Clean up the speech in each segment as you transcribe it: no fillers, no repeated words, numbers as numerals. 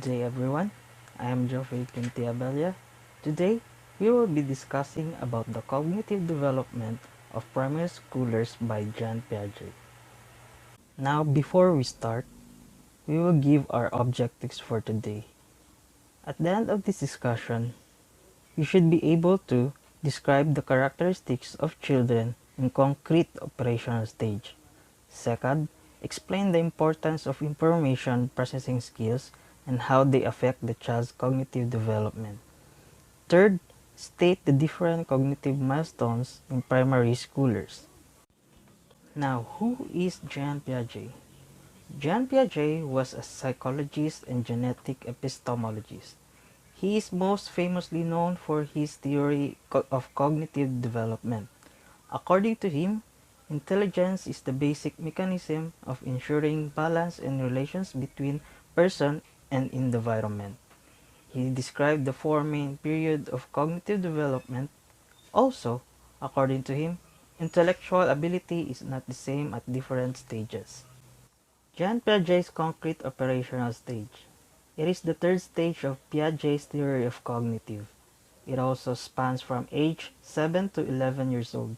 Good day everyone, I am Geoffrey Abella. Today, we will be discussing about the cognitive development of primary schoolers by John Piaget. Now, before we start, we will give our objectives for today. At the end of this discussion, you should be able to describe the characteristics of children in concrete operational stage. Second, explain the importance of information processing skills and how they affect the child's cognitive development. Third, state the different cognitive milestones in primary schoolers. Now, who is Jean Piaget? Jean Piaget was a psychologist and genetic epistemologist. He is most famously known for his theory of cognitive development. According to him, intelligence is the basic mechanism of ensuring balance and relations between person and environment. He described the four main periods of cognitive development. Also, according to him, intellectual ability is not the same at different stages. Jean Piaget's concrete operational stage. It is the third stage of Piaget's theory of cognitive. It also spans from age 7 to 11 years old.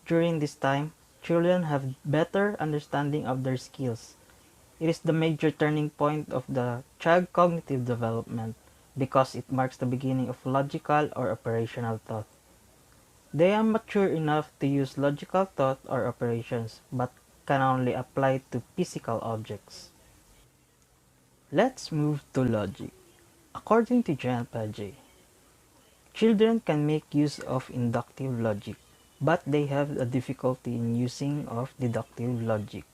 During this time, children have better understanding of their skills. It is the major turning point of the child cognitive development because it marks the beginning of logical or operational thought. They are mature enough to use logical thought or operations but can only apply to physical objects. Let's move to logic. According to Jean Piaget, children can make use of inductive logic, but they have a difficulty in using of deductive logic.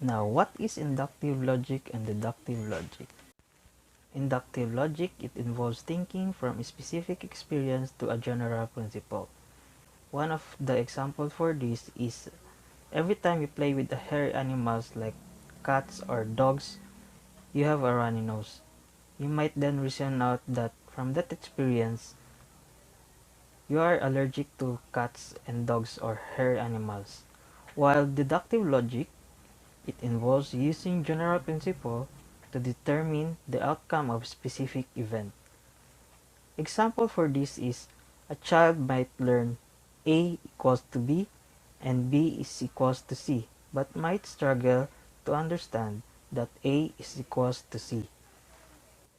Now, what is inductive logic and deductive logic? Inductive logic, it involves thinking from a specific experience to a general principle. One of the examples for this is every time you play with the hairy animals like cats or dogs, you have a runny nose. You might then reason out that from that experience, you are allergic to cats and dogs or hairy animals. While deductive logic, it involves using general principle to determine the outcome of specific event. Example for this is a child might learn A equals to B and B is equals to C, but might struggle to understand that A is equals to C.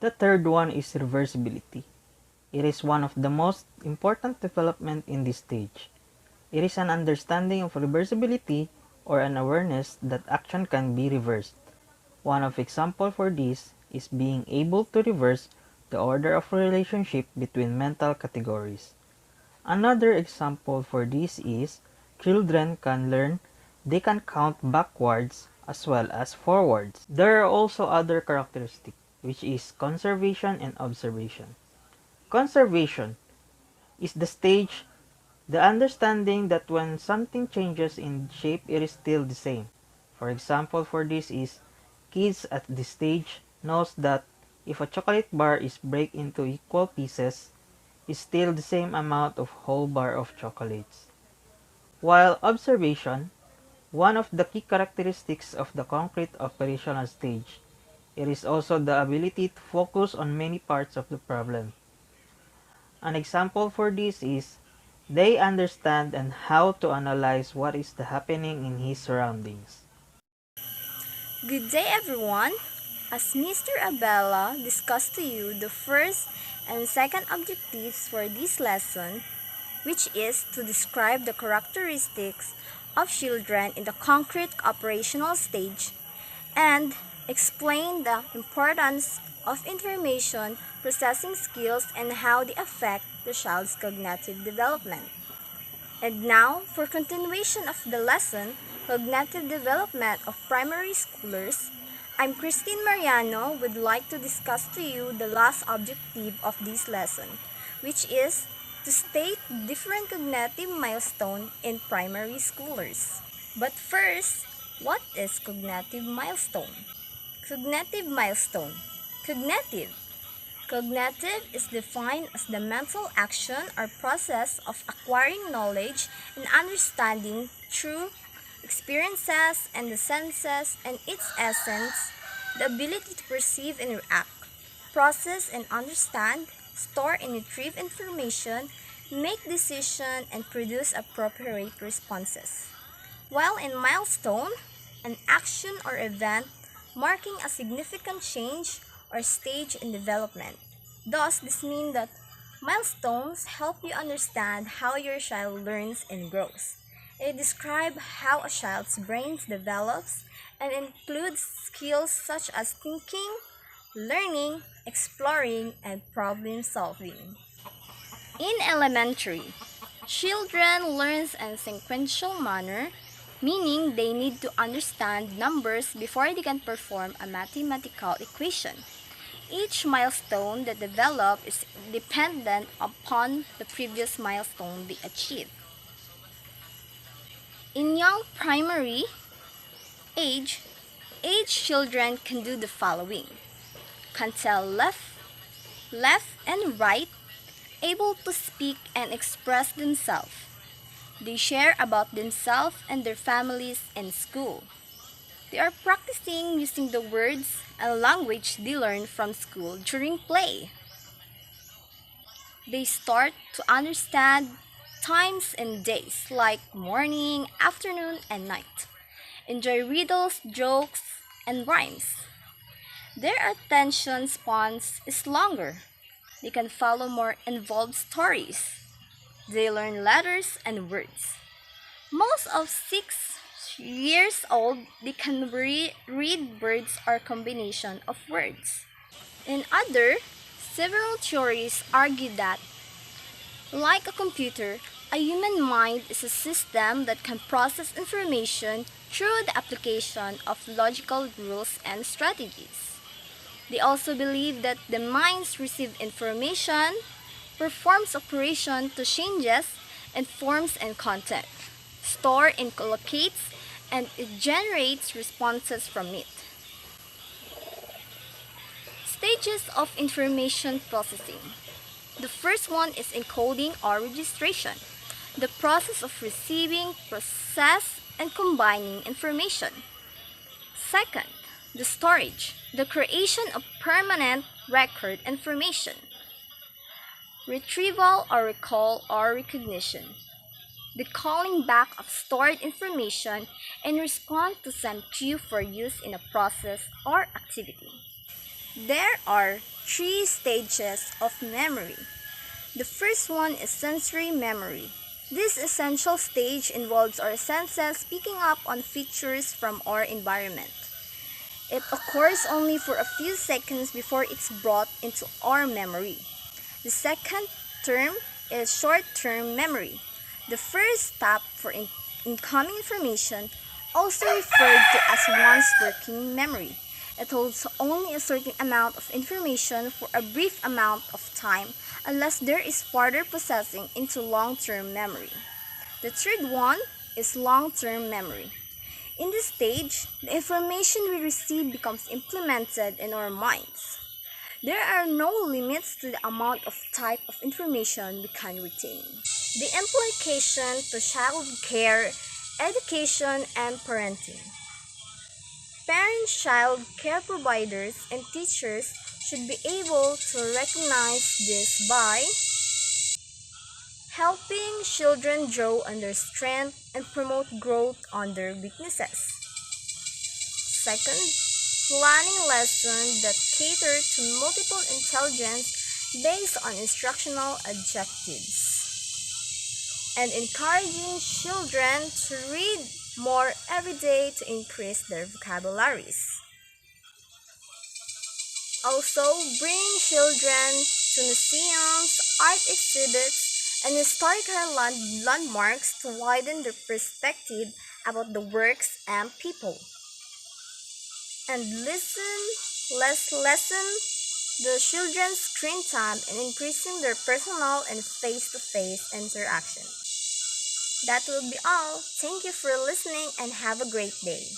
The third one is reversibility. It is one of the most important development in this stage. It is an understanding of reversibility or an awareness that action can be reversed. One of example for this is being able to reverse the order of relationship between mental categories. Another example for this is children can learn they can count backwards as well as forwards. There are also other characteristics, which is conservation and observation. Conservation is the stage, the understanding that when something changes in shape, it is still the same. For example for this is, kids at this stage knows that if a chocolate bar is break into equal pieces, it's still the same amount of whole bar of chocolates. While observation, one of the key characteristics of the concrete operational stage, it is also the ability to focus on many parts of the problem. An example for this is, they understand and how to analyze what is happening in his surroundings. Good day everyone! As Mr. Abella discussed to you the first and second objectives for this lesson, which is to describe the characteristics of children in the concrete operational stage and explain the importance of information processing skills and how they affect the child's cognitive development. And now, for continuation of the lesson, Cognitive Development of Primary Schoolers, I'm Christine Mariano would like to discuss to you the last objective of this lesson, which is to state different cognitive milestones in primary schoolers. But first, what is cognitive milestone? Cognitive milestone. Cognitive. Cognitive is defined as the mental action or process of acquiring knowledge and understanding through experiences and the senses and its essence, the ability to perceive and react. process and understand, store and retrieve information, make decisions, and produce appropriate responses. While in milestone, an action or event marking a significant change or stage in development. Thus, this means that milestones help you understand how your child learns and grows. It describes how a child's brain develops and includes skills such as thinking, learning, exploring, and problem solving. In elementary, children learn in sequential manner, meaning they need to understand numbers before they can perform a mathematical equation. Each milestone they develop is dependent upon the previous milestone they achieve. In young primary age, children can do the following: can tell left and right, able to speak and express themselves. They share about themselves and their families in school. They are practicing using the words and language they learn from school during play. They start to understand times and days like morning, afternoon, and night. Enjoy riddles, jokes, and rhymes. Their attention span is longer. They can follow more involved stories. They learn letters and words. Most of 6 years old, they can read words or combination of words. In other, several theories argue that, like a computer, a human mind is a system that can process information through the application of logical rules and strategies. They also believe that the mind receives information, performs operation to changes in forms and content, store and collocates, and it generates responses from it. Stages of information processing. The first one is encoding or registration, the process of receiving, process, and combining information. Second, the storage, the creation of permanent record information. Retrieval or recall or recognition, the calling back of stored information in response to some cue for use in a process or activity. There are 3 stages of memory. The first one is sensory memory. This essential stage involves our senses picking up on features from our environment. It occurs only for a few seconds before it's brought into our memory. The second term is short-term memory. The first step for incoming information, also referred to as one's working memory. It holds only a certain amount of information for a brief amount of time unless there is further processing into long-term memory. The third one is long-term memory. In this stage, the information we receive becomes implemented in our minds. There are no limits to the amount of type of information we can retain. The implication to child care, education, and parenting. Parents, child care providers, and teachers should be able to recognize this by helping children grow on their strengths and promote growth on their weaknesses. Second, planning lessons that cater to multiple intelligence based on instructional objectives. And encouraging children to read more every day to increase their vocabularies. Also, bring children to museums, art exhibits, and historical landmarks to widen their perspective about the works and people. And lessen the children's screen time and increasing their personal and face-to-face interaction. That will be all. Thank you for listening and have a great day.